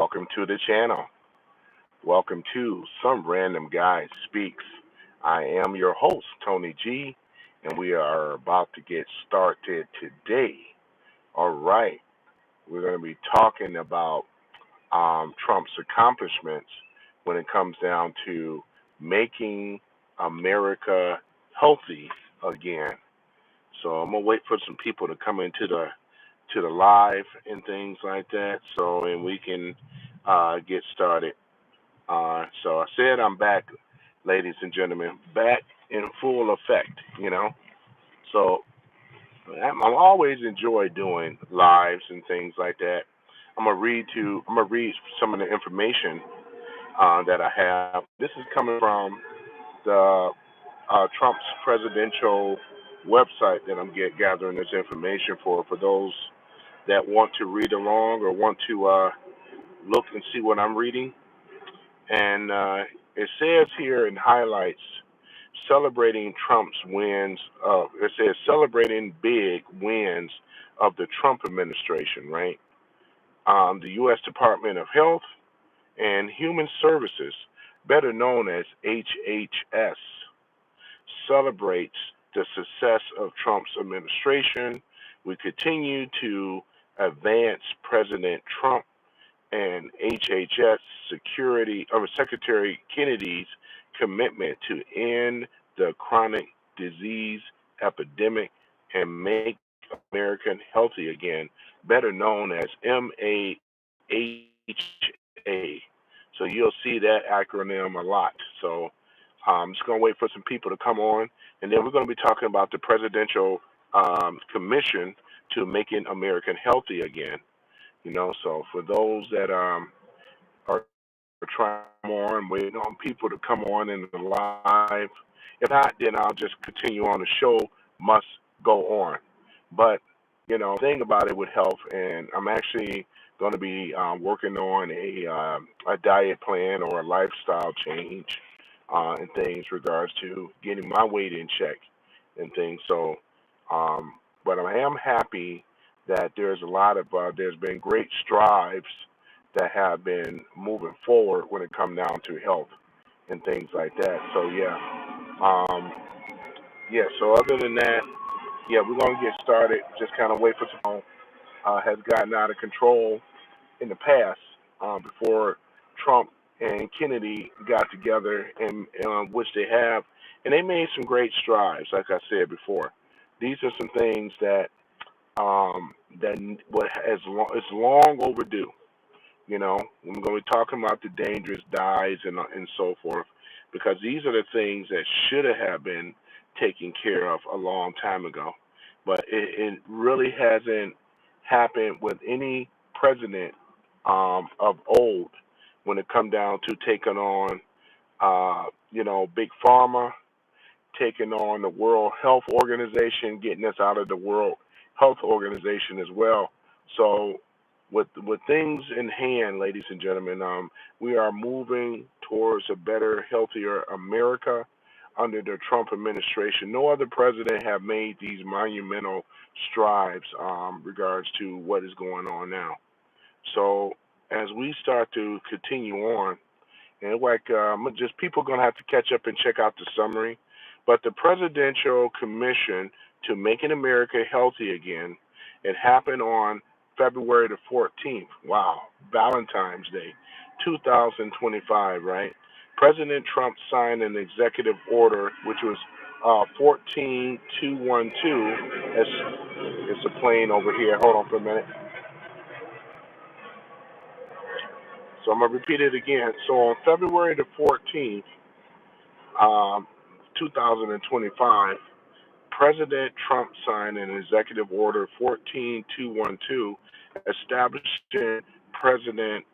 Welcome to the channel. Welcome to Some Random Guy Speaks. I am your host, Tony G, and we are about to get started today. All right, we're going to be talking about Trump's accomplishments when it comes down to making America healthy again. So I'm gonna wait for some people to come into the live and things like that, and we can get started. So I said I'm back, ladies and gentlemen, back in full effect. So I'm always enjoy doing lives and things like that. I'm gonna read some of the information that I have. This is coming from the Trump's presidential website that I'm gathering this information for those that want to read along or want to look and see what I'm reading. And it says here in highlights, celebrating Trump's wins. It says celebrating big wins of the Trump administration, right? The U.S. Department of Health and Human Services, better known as HHS, celebrates the success of Trump's administration. We continue to advance President Trump and HHS Secretary Kennedy's commitment to end the chronic disease epidemic and make America healthy again, better known as MAHA. So you'll see that acronym a lot. So I'm just going to wait for some people to come on, and then we're going to be talking about the Presidential Commission to Making America Healthy Again. So for those that are trying to come on, waiting on people to come on in the live. If not, then I'll just continue on. The show must go on. But, the thing about it with health, and I'm actually going to be working on a diet plan or a lifestyle change and things regards to getting my weight in check and things. So, but I am happy that there's there's been great strides that have been moving forward when it comes down to health and things like that. So so other than that, we're gonna get started. Just kind of wait for some has gotten out of control in the past before Trump and Kennedy got together, and which they have, and they made some great strides. Like I said before, these are some things that it's long overdue. I'm going to be talking about the dangerous dyes and so forth, because these are the things that should have been taken care of a long time ago. But it really hasn't happened with any president of old when it come down to taking on, big pharma, taking on the World Health Organization, getting us out of the World Health Organization as well. So with things in hand, ladies and gentlemen, we are moving towards a better, healthier America under the Trump administration. No other president have made these monumental strides regards to what is going on now. So as we start to continue on, and just people are going to have to catch up and check out the summary, but the Presidential Commission to Making America Healthy Again, it happened on February the 14th. Wow, Valentine's Day, 2025, right? President Trump signed an executive order, which was 14212. It's a plane over here. Hold on for a minute. So I'm going to repeat it again. So on February the 14th, 2025, President Trump signed an executive order 14212 establishing President's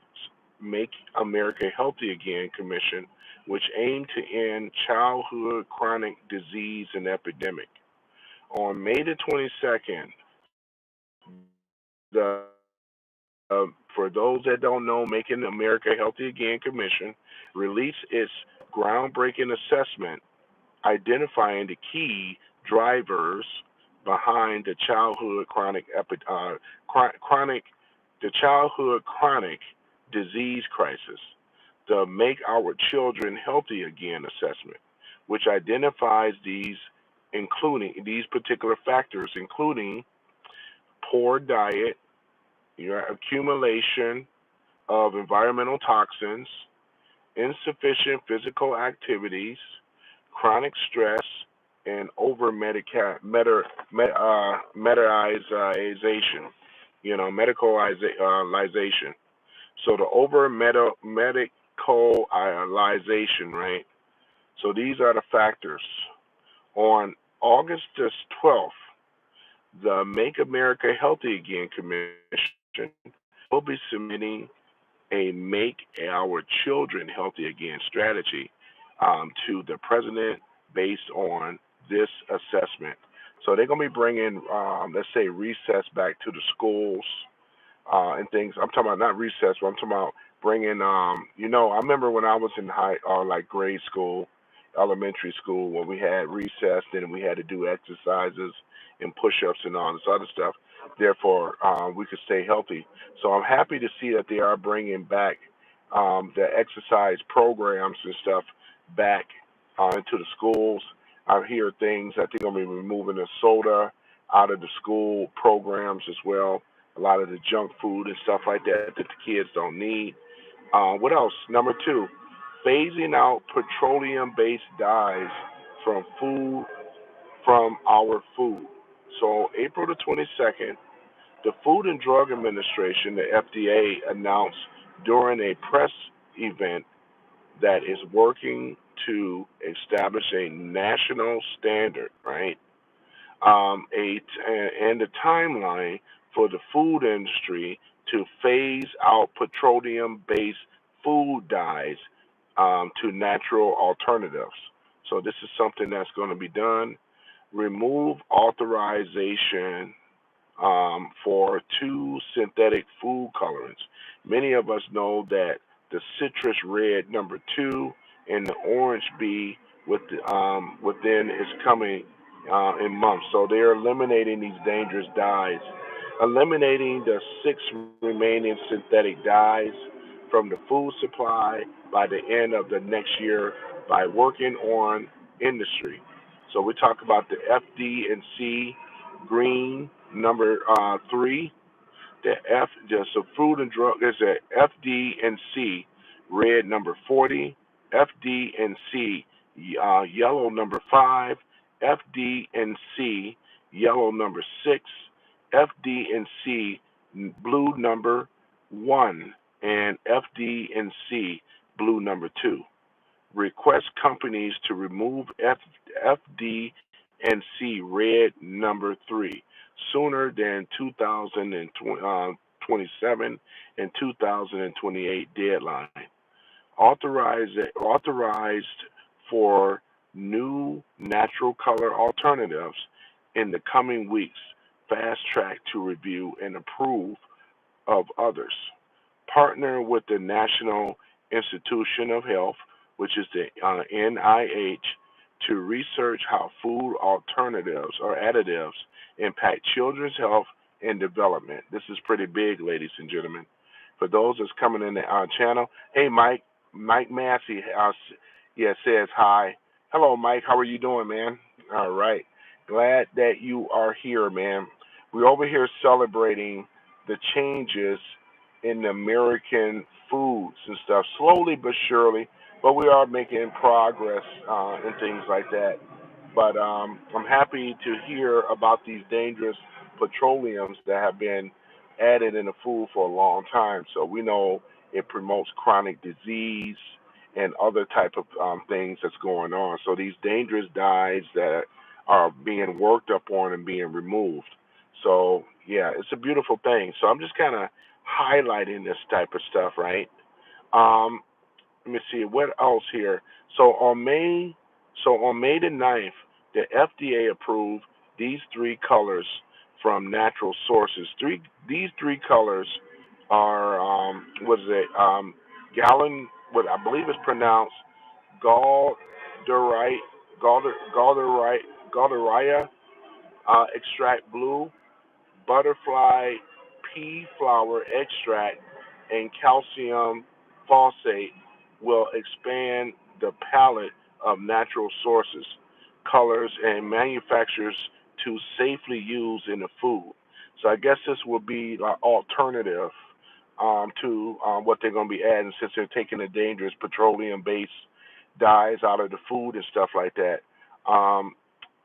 Make America Healthy Again Commission, which aimed to end childhood chronic disease and epidemic. On May the 22nd, the for those that don't know, Making America Healthy Again Commission released its groundbreaking assessment identifying the key drivers behind the childhood chronic disease crisis, the Make Our Children Healthy Again assessment, which identifies these particular factors, including poor diet, your accumulation of environmental toxins, insufficient physical activities, chronic stress, and over medicalization, medicalization. So the over medicalization, right? So these are the factors. On August the 12th, the Make America Healthy Again Commission will be submitting a Make Our Children Healthy Again strategy to the president based on this assessment. So they're going to be bringing, let's say, recess back to the schools and things. I'm talking about not recess, but I'm talking about bringing, I remember when I was in like grade school, elementary school, when we had recess, then we had to do exercises and push-ups and all this other stuff. Therefore, we could stay healthy. So I'm happy to see that they are bringing back the exercise programs and stuff back into the schools. I hear things that they're going to be removing the soda out of the school programs as well. A lot of the junk food and stuff like that that the kids don't need. What else? Number two, phasing out petroleum-based dyes from our food. So April the 22nd, the Food and Drug Administration, the FDA, announced during a press event that is working to establish a national standard, right? And the timeline for the food industry to phase out petroleum-based food dyes to natural alternatives. So this is something that's going to be done. Remove authorization for two synthetic food colorants. Many of us know that the citrus red number 2 and the orange B within is coming in months. So they're eliminating these dangerous dyes, eliminating the 6 remaining synthetic dyes from the food supply by the end of the next year by working on industry. So we talk about the FD&C green number 3, the so food and drug is a FD&C red number 40, FD&C yellow number 5, FD&C yellow number 6, FD&C blue number 1, and FD&C blue number 2. Request companies to remove FD&C red number 3 sooner than 2027 and 2028 deadline. Authorized for new natural color alternatives in the coming weeks. Fast track to review and approve of others. Partner with the National Institution of Health, which is the NIH, to research how food alternatives or additives impact children's health and development. This is pretty big, ladies and gentlemen. For those that's coming in our channel, hey, Mike Massey, says hi. Hello, Mike. How are you doing, man? All right. Glad that you are here, man. We're over here celebrating the changes in the American foods and stuff, slowly but surely, but we are making progress and things like that. But I'm happy to hear about these dangerous petroleums that have been added in the food for a long time. So we know it promotes chronic disease and other type of things that's going on. So these dangerous dyes that are being worked up on and being removed. So yeah, it's a beautiful thing. So I'm just kind of highlighting this type of stuff, right? Let me see what else here. So on May the 9th, the FDA approved these 3 colors from natural sources. These 3 colors are what is it? Gallon, what I believe is pronounced Galdurite, Galderia extract blue, butterfly pea flower extract, and calcium phosphate will expand the palette of natural sources, colors, and manufacturers to safely use in the food. So I guess this will be like alternative to what they're going to be adding since they're taking the dangerous petroleum-based dyes out of the food and stuff like that. Um,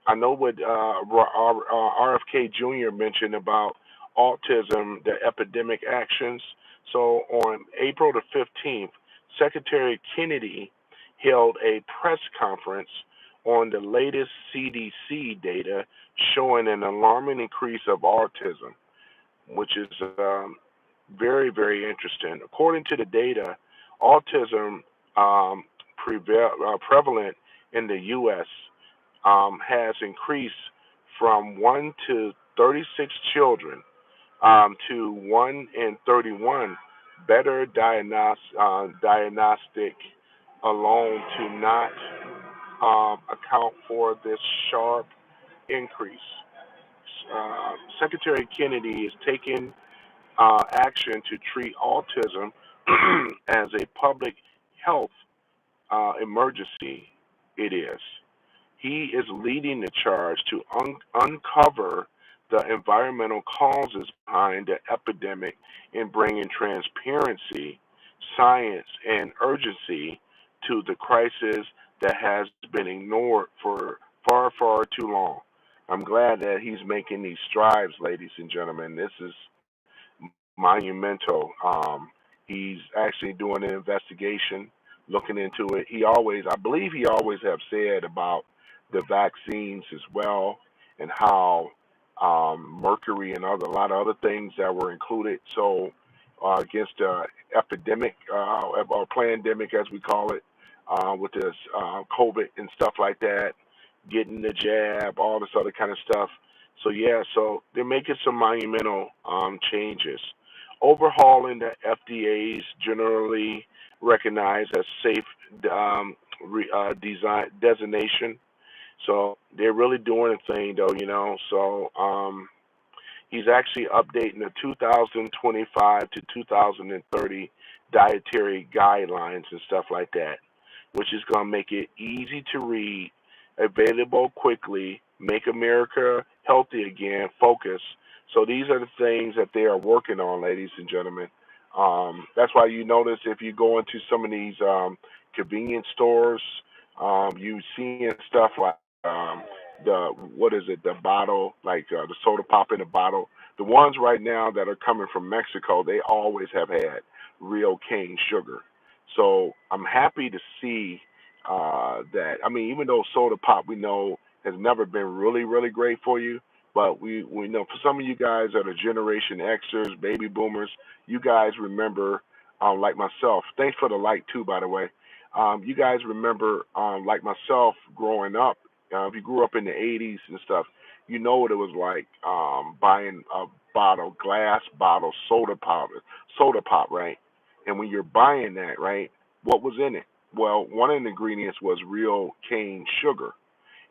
I know what RFK Jr. mentioned about autism, the epidemic actions. So on April the 15th, Secretary Kennedy held a press conference on the latest CDC data showing an alarming increase of autism, which is very, very interesting. According to the data, autism prevalent in the U.S. Has increased from 1 to 36 children to 1 in 31. Better diagnostic alone to not account for this sharp increase. Secretary Kennedy is taking action to treat autism as a public health emergency. It is. He is leading the charge to uncover the environmental causes behind the epidemic and bringing transparency, science, and urgency to the crisis that has been ignored for far, far too long. I'm glad that he's making these strides, ladies and gentlemen. This is monumental. He's actually doing an investigation, looking into it. I believe he always have said about the vaccines as well, and how mercury and a lot of other things that were included. So against the epidemic or pandemic, as we call it, with this COVID and stuff like that, getting the jab, all this other kind of stuff. So yeah, so they're making some monumental changes. Overhauling the FDA's generally recognized as safe design designation. So they're really doing a thing, though, you know. So he's actually updating the 2025 to 2030 dietary guidelines and stuff like that, which is going to make it easy to read, available quickly, make America healthy again, focus. So these are the things that they are working on, ladies and gentlemen. That's why you notice if you go into some of these convenience stores, you seeing stuff like the what is it, the bottle, like the soda pop in the bottle. The ones right now that are coming from Mexico, they always have had real cane sugar. So I'm happy to see that. I mean, even though soda pop we know has never been really, really great for you, but we know for some of you guys that are Generation Xers, baby boomers, you guys remember, like myself. Thanks for the like too, by the way. You guys remember, like myself, growing up. If you grew up in the '80s and stuff, you know what it was like buying a bottle, glass bottle, soda pop, right? And when you're buying that, right, what was in it? Well, one of the ingredients was real cane sugar,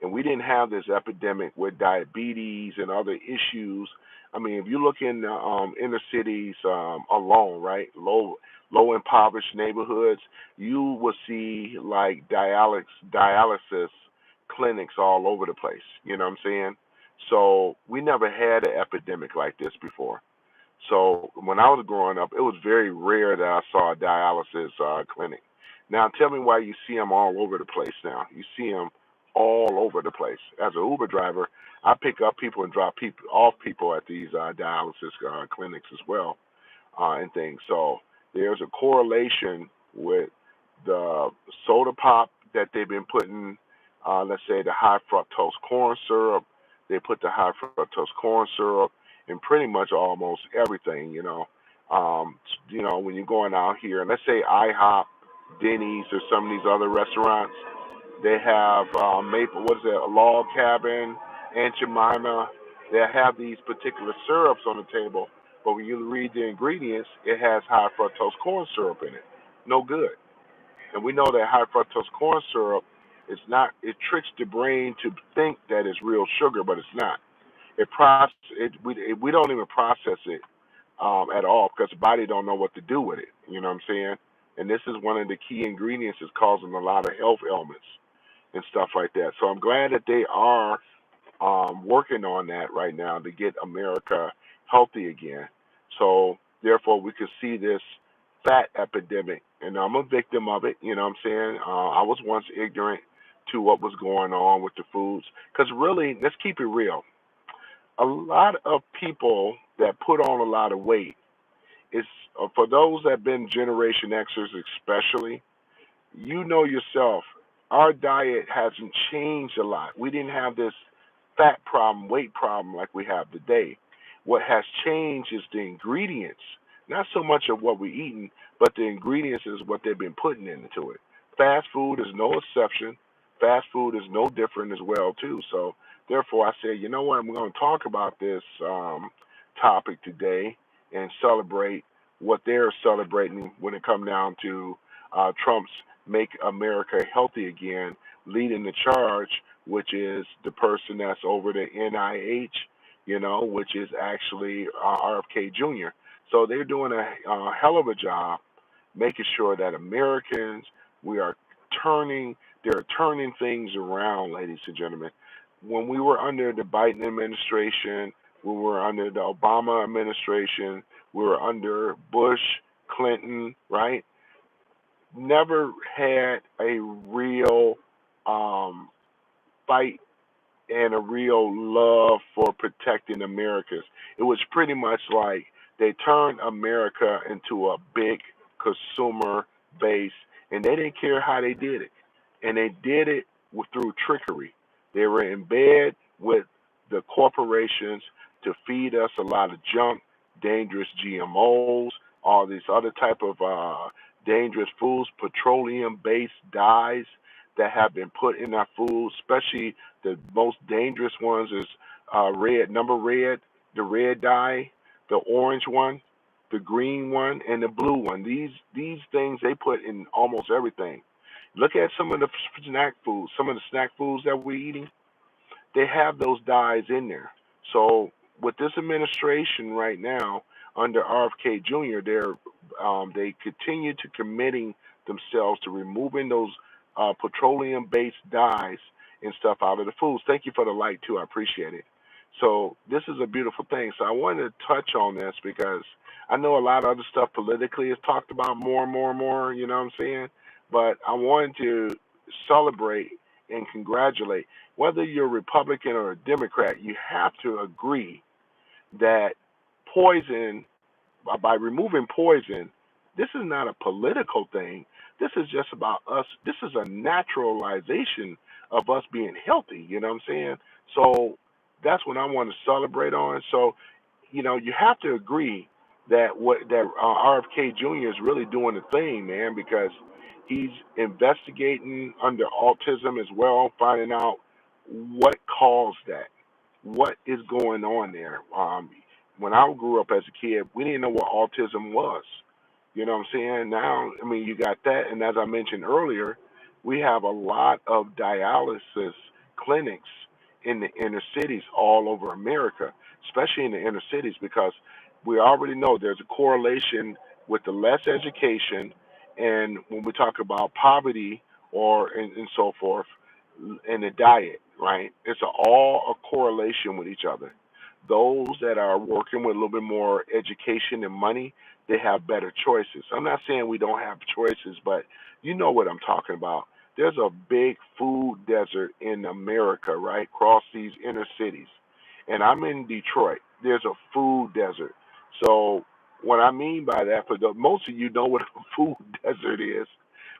and we didn't have this epidemic with diabetes and other issues. I mean, if you look in the inner cities alone, right, low impoverished neighborhoods, you will see like dialysis clinics all over the place. You know what I'm saying? So we never had an epidemic like this before. So when I was growing up, it was very rare that I saw a dialysis clinic. Now tell me why you see them all over the place now. You see them all over the place. As an Uber driver, I pick up people and drop people off people at these dialysis clinics as well, and things. So there's a correlation with the soda pop that they've been putting, let's say the high fructose corn syrup. They put the high fructose corn syrup in pretty much almost everything, when you're going out here, and let's say IHOP, Denny's, or some of these other restaurants, they have maple, what is it, a log cabin, Aunt Jemima. They have these particular syrups on the table, but when you read the ingredients, it has high fructose corn syrup in it. No good. And we know that high fructose corn syrup is not. It tricks the brain to think that it's real sugar, but it's not. We don't even process it at all, because the body don't know what to do with it. You know what I'm saying? And this is one of the key ingredients that's causing a lot of health ailments and stuff like that. So I'm glad that they are working on that right now to get America healthy again. So therefore, we could see this fat epidemic, and I'm a victim of it. You know what I'm saying? I was once ignorant to what was going on with the foods, because really, let's keep it real. A lot of people that put on a lot of weight is for those that have been Generation Xers, especially. You know yourself, our diet hasn't changed a lot. We didn't have this fat problem, weight problem like we have today. What has changed is the ingredients, not so much of what we're eating, but the ingredients is what they've been putting into it. Fast food is no exception. Fast food is no different as well too. So therefore, I say, you know what, I'm going to talk about this topic today and celebrate what they're celebrating when it comes down to Trump's Make America Healthy Again, leading the charge, which is the person that's over the NIH, which is actually RFK Jr. So they're doing a hell of a job making sure that Americans, we are they're turning things around, ladies and gentlemen. When we were under the Biden administration, we were under the Obama administration, we were under Bush, Clinton, right? Never had a real fight and a real love for protecting Americans. It was pretty much like they turned America into a big consumer base, and they didn't care how they did it. And they did it through trickery. They were in bed with the corporations to feed us a lot of junk, dangerous GMOs, all these other type of dangerous foods, petroleum-based dyes that have been put in our food, especially the most dangerous ones is red, the red dye, the orange one, the green one, and the blue one. These things they put in almost everything. Look at some of the snack foods, some of the snack foods that we're eating. They have those dyes in there. So with this administration right now under RFK Jr., they continue to committing themselves to removing those petroleum-based dyes and stuff out of the foods. Thank you for the light too. I appreciate it. So this is a beautiful thing. So I wanted to touch on this because I know a lot of other stuff politically is talked about more and more and more. You know what I'm saying? But I wanted to celebrate and congratulate. Whether you're a Republican or a Democrat, you have to agree that poison, by removing poison, this is not a political thing. This is just about us. This is a naturalization of us being healthy. You know what I'm saying? So that's what I want to celebrate on. So, you have to agree that RFK Jr. is really doing the thing, man, because he's investigating under autism as well, finding out what caused that, what is going on there. When I grew up as a kid, we didn't know what autism was. You know what I'm saying? Now, I mean, you got that, and as I mentioned earlier, we have a lot of dialysis clinics in the inner cities all over America, especially in the inner cities, because we already know there's a correlation with the less education, and when we talk about poverty and so forth, and the diet, right? It's all a correlation with each other. Those that are working with a little bit more education and money, they have better choices. I'm not saying we don't have choices, but you know what I'm talking about. There's a big food desert in America, right, across these inner cities. And I'm in Detroit. There's a food desert. So what I mean by that, most of you know what a food desert is,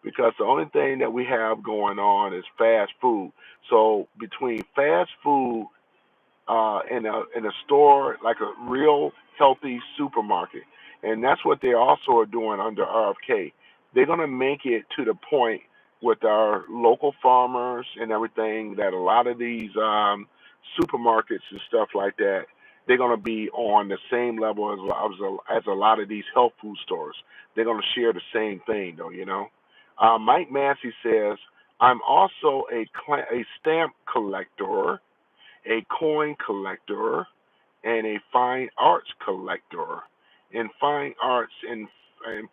because the only thing that we have going on is fast food. So between fast food in a store like a real healthy supermarket, and that's what they also are doing under RFK. They're gonna make it to the point with our local farmers and everything that a lot of these supermarkets and stuff like that, they're gonna be on the same level as a lot of these health food stores. They're gonna share the same thing, though. Mike Massey says, I'm also a stamp collector, a coin collector, and a fine arts collector. in fine arts, and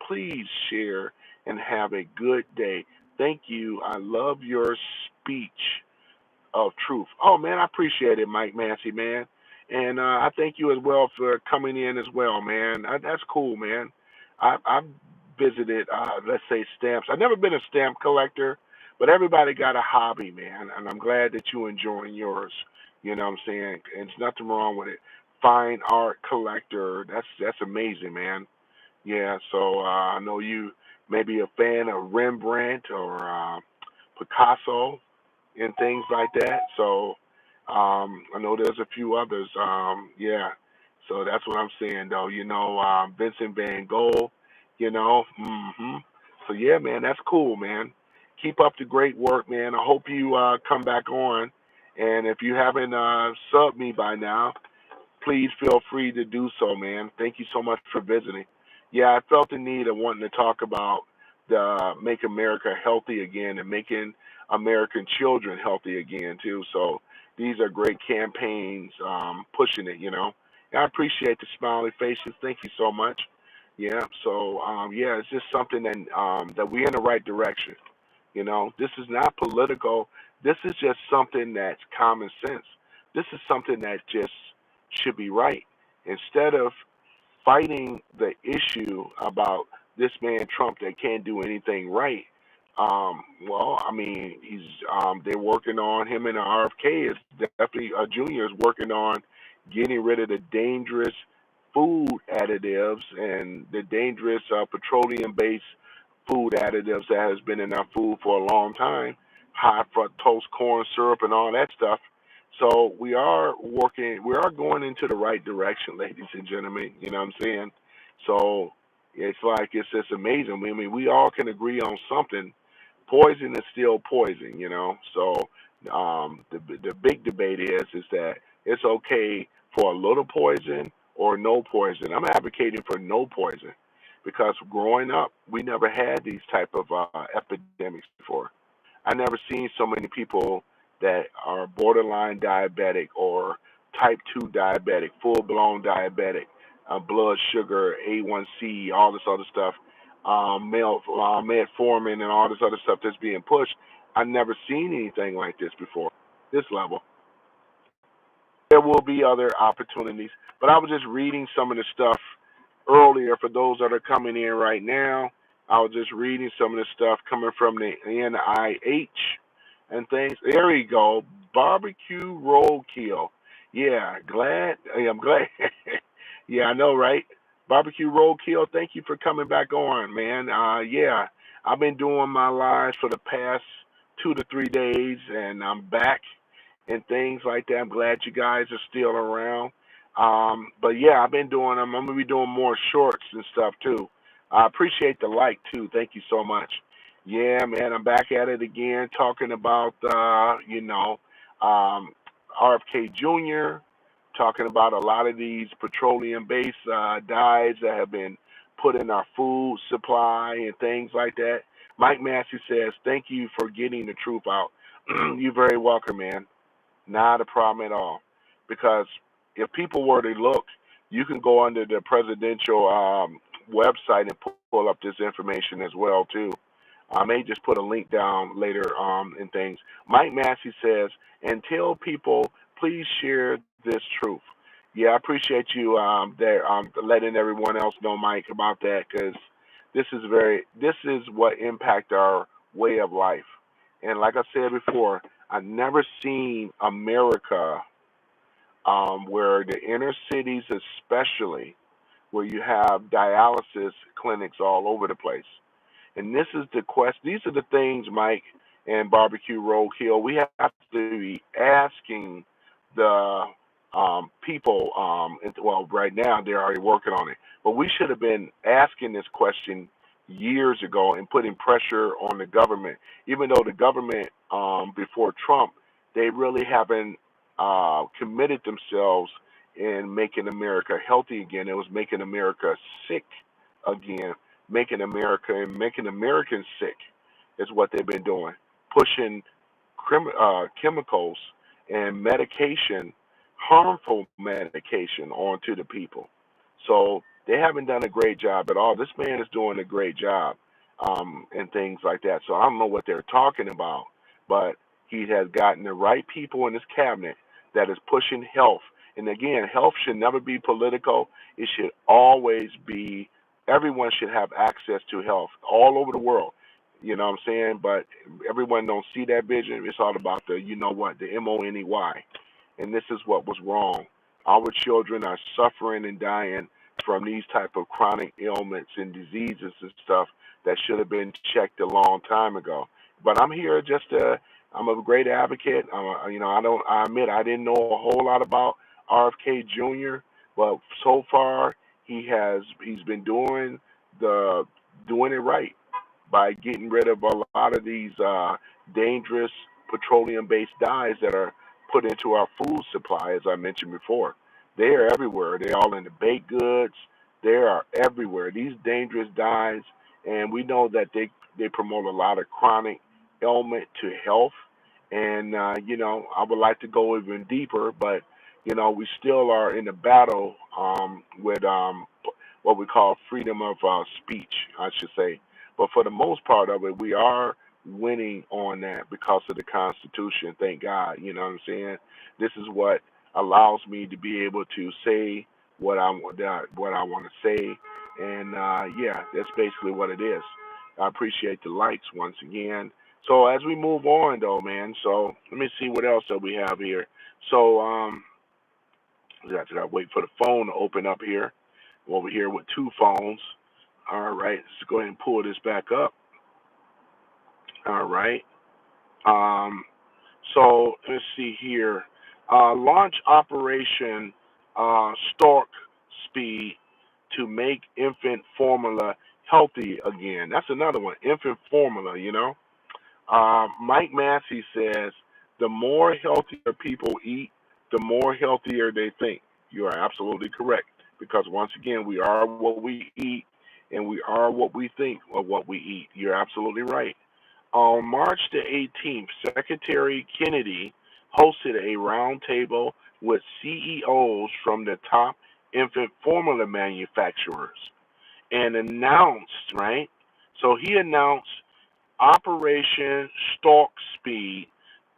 please share and have a good day. Thank you. I love your speech of truth. Oh man, I appreciate it, Mike Massey, man. And I thank you as well for coming in as well, man. That's cool, man. I've visited, let's say, stamps. I've never been a stamp collector, but everybody got a hobby, man. And I'm glad that you enjoying yours. You know what I'm saying? And there's nothing wrong with it. Fine art collector. That's amazing, man. Yeah. So I know you may be a fan of Rembrandt or Picasso and things like that. So I know there's a few others. Yeah. So that's what I'm saying, though. Vincent Van Gogh. So yeah, man, that's cool, man. Keep up the great work, man. I hope you come back on. And if you haven't subbed me by now, please feel free to do so, man. Thank you so much for visiting. Yeah, I felt the need of wanting to talk about the Make America Healthy Again and making American children healthy again too. So these are great campaigns pushing it. I appreciate the smiley faces. Thank you so much. Yeah. So yeah, it's just something that we're in the right direction. This is not political. This is just something that's common sense. This is something that just should be right. Instead of fighting the issue about this man Trump that can't do anything right, well, I mean, they're working on him, and the RFK is definitely Junior is working on getting rid of the dangerous food additives and the dangerous petroleum-based food additives that has been in our food for a long time, high fructose corn syrup and all that stuff. So we are going into the right direction, ladies and gentlemen. You know what I'm saying? So it's just amazing. I mean, we all can agree on something. Poison is still poison. So the big debate is that it's okay for a little poison or no poison. I'm advocating for no poison because growing up, we never had these type of epidemics before. I never seen so many people that are borderline diabetic or type 2 diabetic, full blown diabetic, blood sugar, A1C, all this other stuff, metformin, and all this other stuff that's being pushed. I've never seen anything like this before, this level. There will be other opportunities, but I was just reading some of the stuff earlier for those that are coming in right now. I was just reading some of the stuff coming from the NIH and things. There you go. Barbecue roadkill. Yeah, I'm glad. Yeah, I know, right? Barbecue roadkill. Thank you for coming back on, man. Yeah, I've been doing my lives for the past 2 to 3 days, and I'm back and things like that. I'm glad you guys are still around. But yeah, I've been doing them. I'm gonna be doing more shorts and stuff too. I appreciate the like too. Thank you so much. Yeah, man, I'm back at it again, talking about um, RFK Jr., talking about a lot of these petroleum-based dyes that have been put in our food supply and things like that. Mike Massey says, "Thank you for getting the truth out." You're very welcome, man. Not a problem at all. Because if people were to look, you can go under the presidential website and pull up this information as well too. I may just put a link down later and things. Mike Massey says, and tell people, please share this truth. Yeah, I appreciate you there letting everyone else know, Mike, about that because this is what impact our way of life. And like I said before, I've never seen America where the inner cities, especially, where you have dialysis clinics all over the place. And this is the quest. These are the things, Mike and Barbecue Roadkill. We have to be asking the people. Well, right now they're already working on it, but we should have been asking this question years ago and putting pressure on the government. Even though the government before Trump, they really haven't committed themselves in making America healthy again. It was making America sick again, making Americans sick is what they've been doing, pushing chemicals and medication, harmful medication onto the people. So They haven't done a great job at all. This man is doing a great job, and things like that. So I don't know what they're talking about, but he has gotten the right people in his cabinet that is pushing health. And again, health should never be political. It should always be, everyone should have access to health all over the world. You know what I'm saying? But everyone don't see that vision. It's all about the, you know what, the MONEY. And this is what was wrong. Our children are suffering and dying from these type of chronic ailments and diseases and stuff that should have been checked a long time ago. But I'm here just to, I'm a great advocate. You know, I admit I didn't know a whole lot about RFK Jr., but so far he's been doing it right by getting rid of a lot of these dangerous petroleum-based dyes that are put into our food supply, as I mentioned before. They are everywhere. They're all in the baked goods. They are everywhere. These dangerous dyes, and we know that they promote a lot of chronic ailment to health. And you know, I would like to go even deeper, but you know, we still are in a battle with what we call freedom of speech, I should say. But for the most part of it, we are winning on that because of the Constitution. Thank God. You know what I'm saying? This is what allows me to be able to say what I want to say, and yeah, that's basically what it is. I appreciate the likes once again. So as we move on, though, man. So let me see what else that we have here. So I gotta wait for the phone to open up here. I'm over here with two phones. All right, let's go ahead and pull this back up. All right. Um, so let's see here. Launch Operation Stork Speed to make infant formula healthy again. That's another one. Infant formula, you know. Mike Massey says the more healthier people eat, the more healthier they think. You are absolutely correct. Because once again, we are what we eat, and we are what we think of what we eat. You're absolutely right. On March the 18th, Secretary Kennedy hosted a roundtable with CEOs from the top infant formula manufacturers and announced, right? So he announced Operation Stork Speed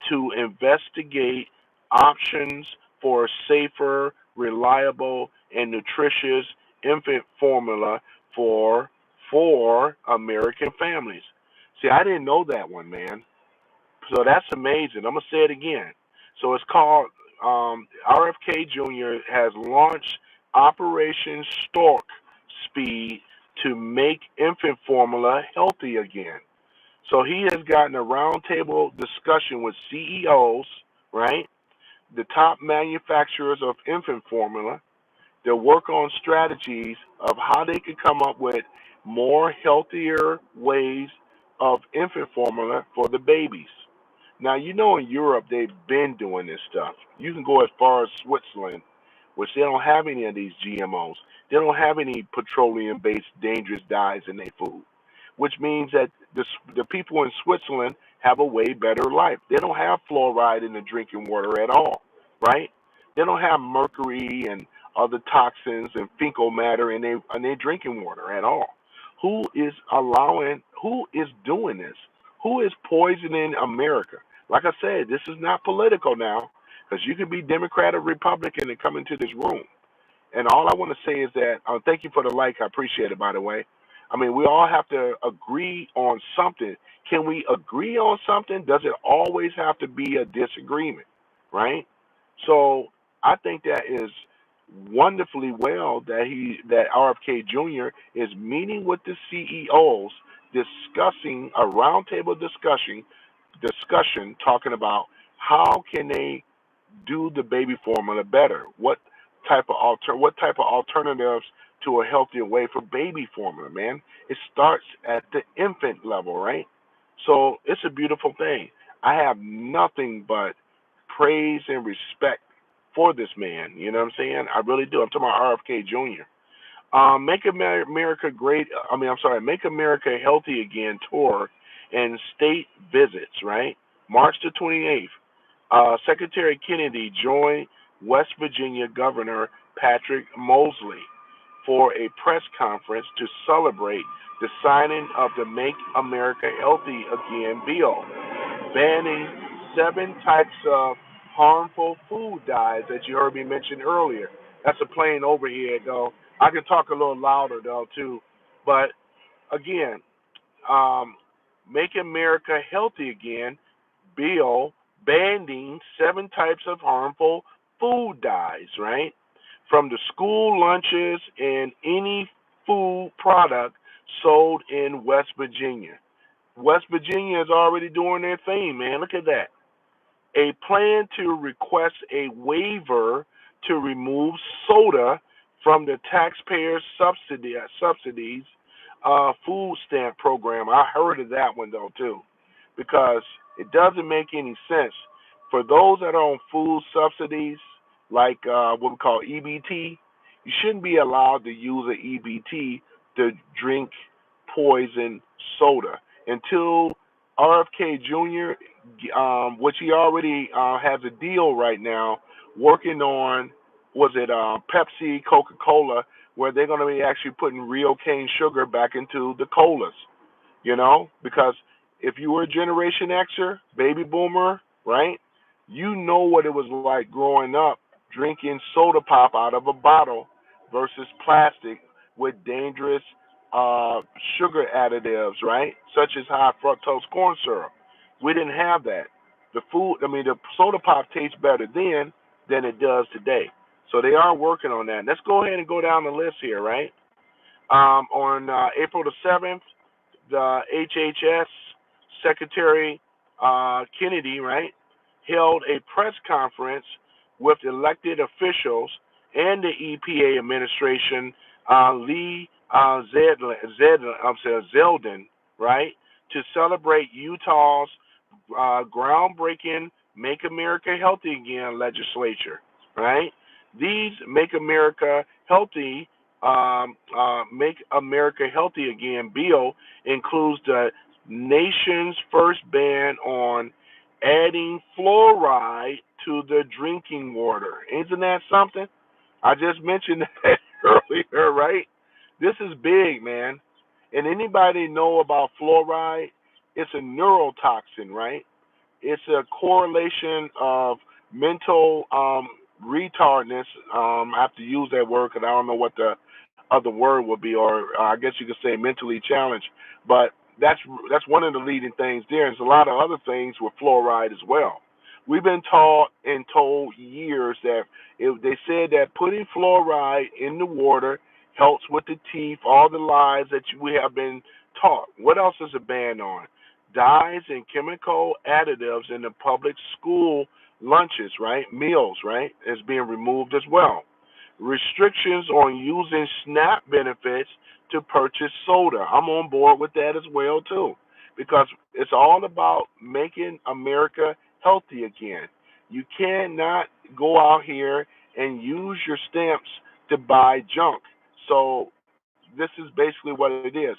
to investigate options for safer, reliable, and nutritious infant formula for American families. See, I didn't know that one, man. So that's amazing. I'm gonna say it again. So it's called RFK Jr. has launched Operation Stork Speed to make infant formula healthy again. So he has gotten a roundtable discussion with CEOs, right? The top manufacturers of infant formula. They'll work on strategies of how they can come up with more healthier ways of infant formula for the babies. Now, you know, in Europe, they've been doing this stuff. You can go as far as Switzerland, which they don't have any of these GMOs. They don't have any petroleum-based dangerous dyes in their food, which means that the people in Switzerland have a way better life. They don't have fluoride in the drinking water at all, right? They don't have mercury and other toxins and fecal matter in their drinking water at all. Who is doing this? Who is poisoning America? Like I said, this is not political now, because you can be Democrat or Republican and come into this room. And all I want to say is that, thank you for the like. I appreciate it, by the way. I mean, we all have to agree on something. Can we agree on something? Does it always have to be a disagreement, right? So I think that is wonderfully well that RFK Jr. is meeting with the CEOs, discussing a roundtable discussion talking about how can they do the baby formula better. What type of alternatives to a healthier way for baby formula, man? It starts at the infant level, right? So it's a beautiful thing. I have nothing but praise and respect for this man. You know what I'm saying? I really do. I'm talking about RFK Jr. Make America great. I'm sorry. Make America Healthy Again tour and state visits. Right, March the 28th. Secretary Kennedy joined West Virginia Governor Patrick Mosley for a press conference to celebrate the signing of the Make America Healthy Again bill, banning 7 types of harmful food dyes that you heard me mention earlier. That's a plain overhead, though. I can talk a little louder, though, too. But again, um, Make America Healthy Again bill banning 7 types of harmful food dyes, right? From the school lunches and any food product sold in West Virginia. West Virginia is already doing their thing, man. Look at that. A plan to request a waiver to remove soda from the taxpayers' subsidies food stamp program. I heard of that one though too, because it doesn't make any sense for those that are on food subsidies, like what we call EBT. You shouldn't be allowed to use an EBT to drink poison soda until RFK Jr., which he already has a deal right now working on, was it Pepsi, Coca-Cola, where they're going to be actually putting real cane sugar back into the colas, because if you were a Generation Xer, baby boomer, right, you know what it was like growing up drinking soda pop out of a bottle versus plastic with dangerous sugar additives, right, such as high fructose corn syrup. We didn't have that. The soda pop tastes better then than it does today. So they are working on that. Let's go ahead and go down the list here, right? On April the 7th, the HHS Secretary Kennedy, right, held a press conference with elected officials and the EPA administration, Lee Zeldin, right, to celebrate Utah's groundbreaking Make America Healthy Again legislature, right? These Make America Healthy Again bill includes the nation's first ban on adding fluoride to the drinking water. Isn't that something? I just mentioned that earlier, right? This is big, man. And anybody know about fluoride? It's a neurotoxin, right? It's a correlation of mental retardness. I have to use that word because I don't know what the other word would be, or I guess you could say mentally challenged. But that's one of the leading things there. There's a lot of other things with fluoride as well. We've been taught and told years that if they said that putting fluoride in the water helps with the teeth, all the lies that we have been taught. What else is it banned on? Dyes and chemical additives in the public school lunches, right? Meals, right? Is being removed as well. Restrictions on using SNAP benefits to purchase soda. I'm on board with that as well too, because it's all about making America healthy again. You cannot go out here and use your stamps to buy junk. So this is basically what it is.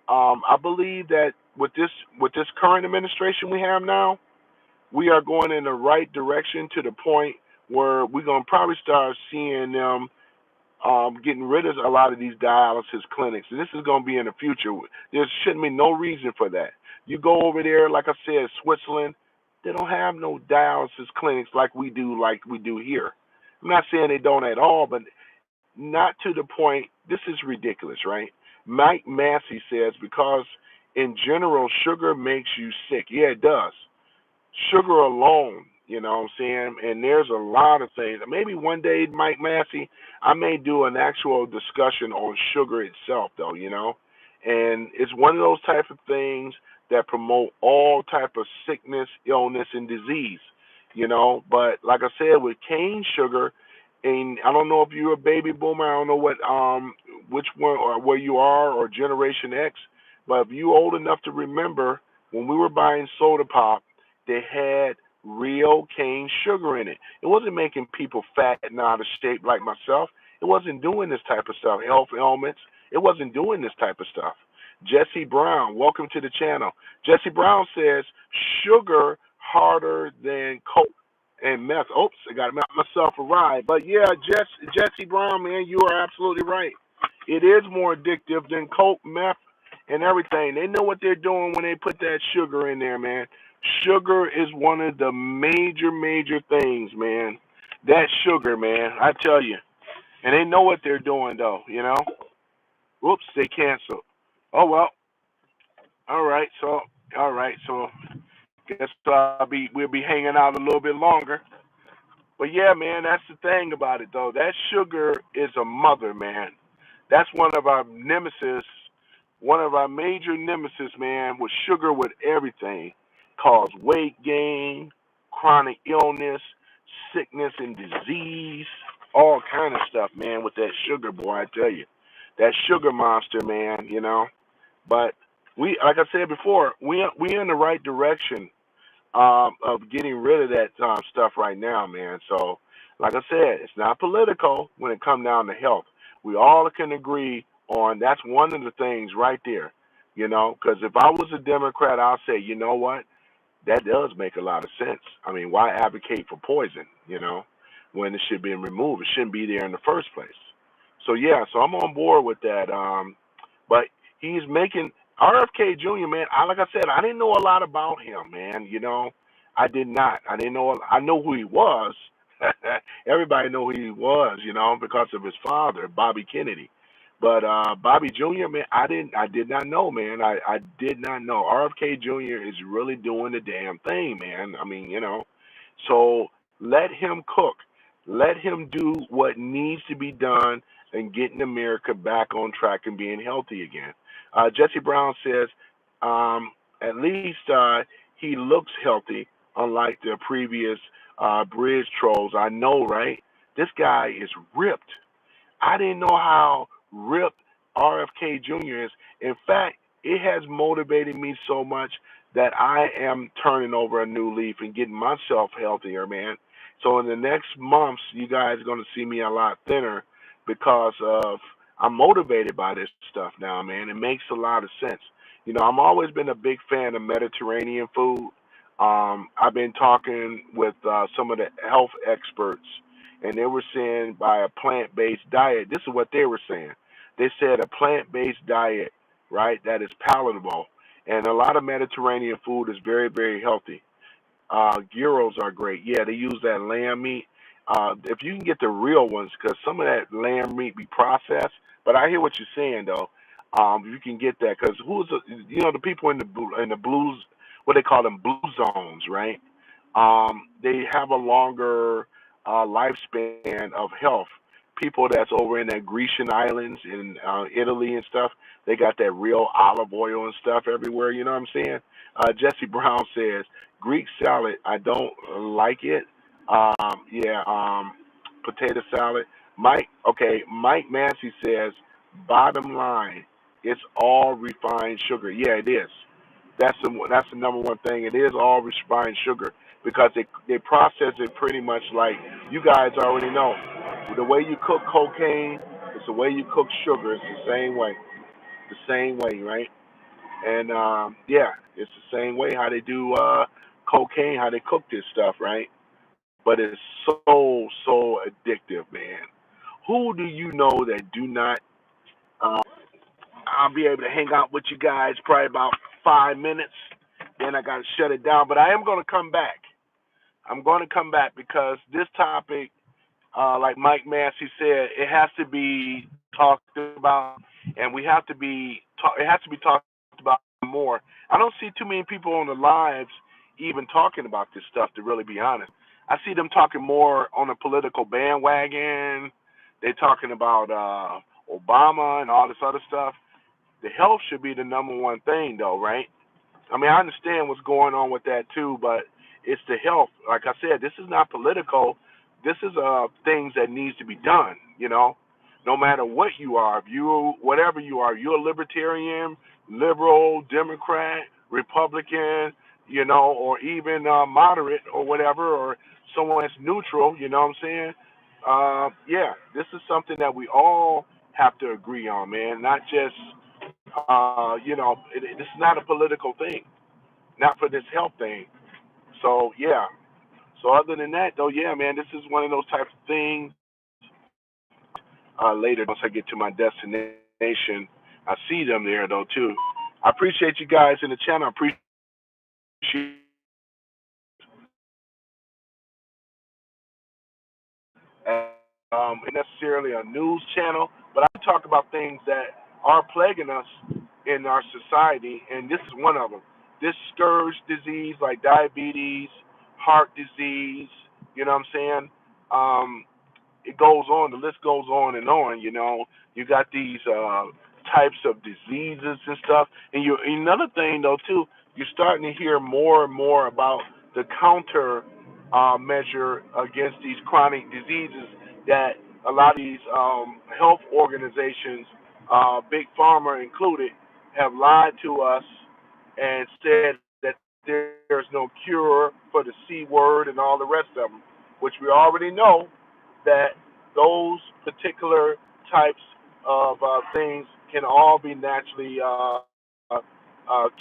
I believe that with this current administration we have now, we are going in the right direction to the point where we're gonna probably start seeing them getting rid of a lot of these dialysis clinics. And this is going to be in the future. There shouldn't be no reason for that. You go over there, like I said, Switzerland, they don't have no dialysis clinics like we do here. I'm not saying they don't at all, but not to the point. This is ridiculous, right? Mike Massey says because in general sugar makes you sick. Yeah, it does. Sugar alone, you know what I'm saying? And there's a lot of things. Maybe one day, Mike Massey, I may do an actual discussion on sugar itself, though, And it's one of those type of things that promote all type of sickness, illness, and disease. But like I said, with cane sugar, and I don't know if you're a baby boomer, I don't know which one or where you are or Generation X, but if you old enough to remember when we were buying soda pop, they had real cane sugar in it. It wasn't making people fat and out of shape like myself. It wasn't doing this type of stuff. Health ailments. It wasn't doing this type of stuff. Jesse Brown, welcome to the channel. Jesse Brown says sugar harder than coke and meth. Oops, I got myself a ride. But yeah, Jesse Brown, man, you are absolutely right. it is more addictive than coke, meth, and everything. They know what they're doing when they put that sugar in there, man. Sugar is one of the major things, man. That sugar, man, I tell you. And they know what they're doing, though, you know? Whoops, they canceled. Oh, well, all right, so, all right, so guess we'll be hanging out a little bit longer. But yeah, man, that's the thing about it, though. That sugar is a mother, man. That's one of our nemesis, one of our major nemesis, man, with sugar with everything. Cause weight gain, chronic illness, sickness and disease, all kind of stuff, man, with that sugar, boy, I tell you. That sugar monster, man, you know. But we, like I said before, we in the right direction of getting rid of that stuff right now, man. So, like I said, it's not political when it comes down to health. We all can agree on that's one of the things right there, you know. Because if I was a Democrat, I'll say, you know what, that does make a lot of sense. I mean, why advocate for poison, you know, when it should be removed? It shouldn't be there in the first place. So yeah, so I'm on board with that. But he's making RFK Jr. Man. Like I said, I didn't know a lot about him, man. You know, I did not. I didn't know. I know who he was. Everybody know who he was, you know, because of his father, Bobby Kennedy. But Bobby Jr. Man, I didn't. I did not know, man. I did not know. RFK Jr. is really doing the damn thing, man. I mean, you know. So let him cook. Let him do what needs to be done and getting America back on track and being healthy again. Jesse Brown says, at least he looks healthy, unlike the previous bridge trolls. I know, right? This guy is ripped. I didn't know how ripped RFK Jr. is. In fact, it has motivated me so much that I am turning over a new leaf and getting myself healthier, man. So in the next months, you guys are going to see me a lot thinner because of I'm motivated by this stuff now, man. It makes a lot of sense. You know, I've always been a big fan of Mediterranean food. I've been talking with some of the health experts, and they were saying by a plant-based diet. This is what they were saying. They said a plant-based diet, right, that is palatable, and a lot of Mediterranean food is very healthy. Gyros are great. Yeah, they use that lamb meat. If you can get the real ones, because some of that lamb meat be processed. But I hear what you're saying though. You can get that because you know, the people in the blues, what they call them blue zones, right? They have a longer lifespan of health. People that's over in the Grecian islands in Italy and stuff, they got that real olive oil and stuff everywhere. You know what I'm saying? Jesse Brown says Greek salad. I don't like it. Yeah, potato salad. Mike Massey says, bottom line, it's all refined sugar. Yeah, it is. That's the number one thing. It is all refined sugar because they process it pretty much like you guys already know. The way you cook cocaine, it's the way you cook sugar. It's the same way. The same way, right? And yeah, it's the same way how they do cocaine, how they cook this stuff, right? But it's so addictive, man. Who do you know that do not? Uh, I'll be able to hang out with you guys probably about 5 minutes. Then I got to shut it down. But I am going to come back. I'm going to come back because this topic, like Mike Massey said, it has to be talked about, and we have to it has to be talked about more. I don't see too many people on the lives even talking about this stuff. To really be honest, I see them talking more on a political bandwagon. They're talking about Obama and all this other stuff. The health should be the number one thing, though, right? I mean, I understand what's going on with that too, but it's the health. Like I said, this is not political. This is things that needs to be done. You know, no matter what you are, if you whatever you are, you're a libertarian, liberal, Democrat, Republican, you know, or even moderate or whatever, or someone that's neutral. You know what I'm saying? Yeah, this is something that we all have to agree on, man. Not just you know, it's not a political thing, not for this health thing. So yeah. So other than that, though, yeah, man, this is one of those types of things later once I get to my destination. I see them there though too. I appreciate you guys in the channel. I appreciate necessarily a news channel, but I talk about things that are plaguing us in our society, and this is one of them. This scourge disease like diabetes, heart disease, you know what I'm saying? It goes on, the list goes on and on, you know. You got these types of diseases and stuff. And another thing though too, you're starting to hear more and more about the counter measure against these chronic diseases that a lot of these health organizations, big pharma included, have lied to us and said that there's no cure for the C word and all the rest of them, which we already know that those particular types of things can all be naturally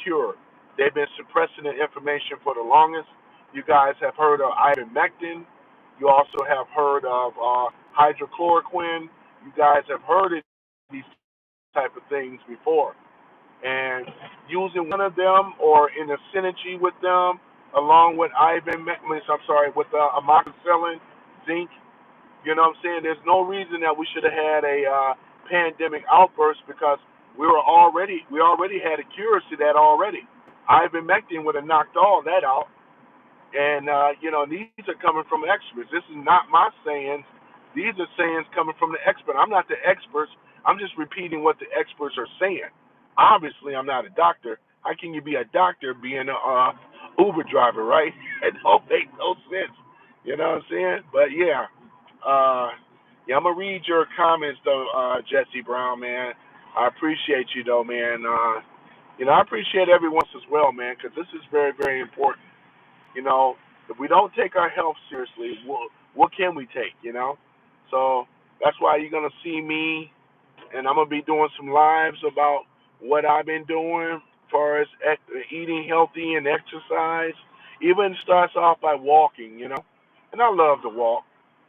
cured. They've been suppressing the information for the longest. You guys have heard of ivermectin. You also have heard of hydrochloroquine. You guys have heard of these type of things before. And using one of them or in a synergy with them, along with with amoxicillin, zinc, you know what I'm saying? There's no reason that we should have had a pandemic outburst because we already had a cure to that already. Ivermectin would have knocked all that out. And these are coming from experts. This is not my sayings. These are sayings coming from the expert. I'm not the experts. I'm just repeating what the experts are saying. Obviously, I'm not a doctor. How can you be a doctor being a Uber driver, right? It don't make no sense. You know what I'm saying? But I'm gonna read your comments though, Jesse Brown, man. I appreciate you though, man. I appreciate everyone as well, man, because this is very, very important. You know, if we don't take our health seriously, what can we take? You know, so that's why you're gonna see me, and I'm gonna be doing some lives about what I've been doing as far as eating healthy and exercise. Even starts off by walking, and I love to walk.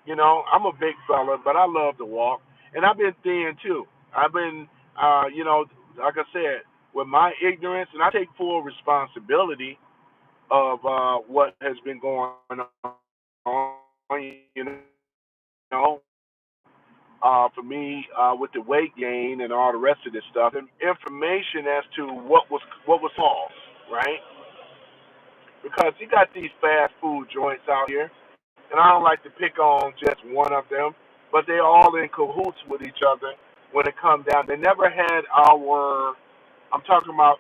I'm a big fella, but I love to walk, and I've been thin too. I've been, like I said, with my ignorance, and I take full responsibility of what has been going on, you know, for me with the weight gain and all the rest of this stuff, and information as to what was false, right? Because you got these fast food joints out here, and I don't like to pick on just one of them, but they're all in cahoots with each other when it comes down. They never had I'm talking about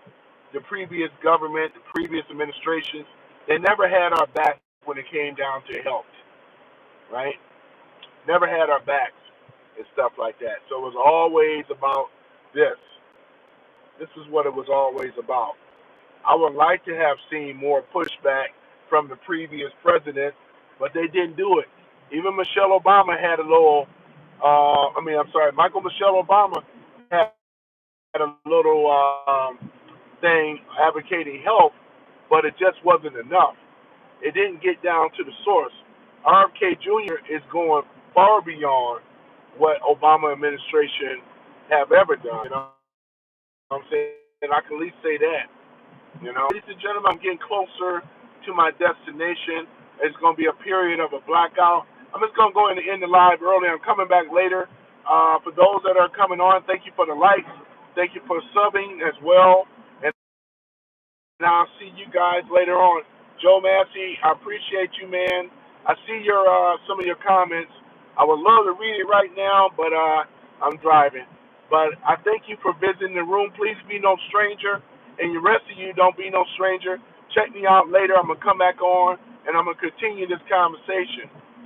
the previous government, the previous administrations, they never had our back when it came down to health, right? Never had our backs and stuff like that. So it was always about this. This is what it was always about. I would like to have seen more pushback from the previous president, but they didn't do it. Even Michelle Obama had a little, Michelle Obama had a little thing advocating health, but it just wasn't enough. It didn't get down to the source. RFK Jr. is going far beyond what Obama administration have ever done. You know what I'm saying? And I can at least say that. Ladies and gentlemen, I'm getting closer to my destination. It's going to be a period of a blackout. I'm just going to go in and end the live early. I'm coming back later. For those that are coming on, thank you for the likes. Thank you for subbing as well. And I'll see you guys later on. Joe Massey, I appreciate you, man. I see your some of your comments. I would love to read it right now, but I'm driving. But I thank you for visiting the room. Please be no stranger. And the rest of you, don't be no stranger. Check me out later. I'm going to come back on, and I'm going to continue this conversation.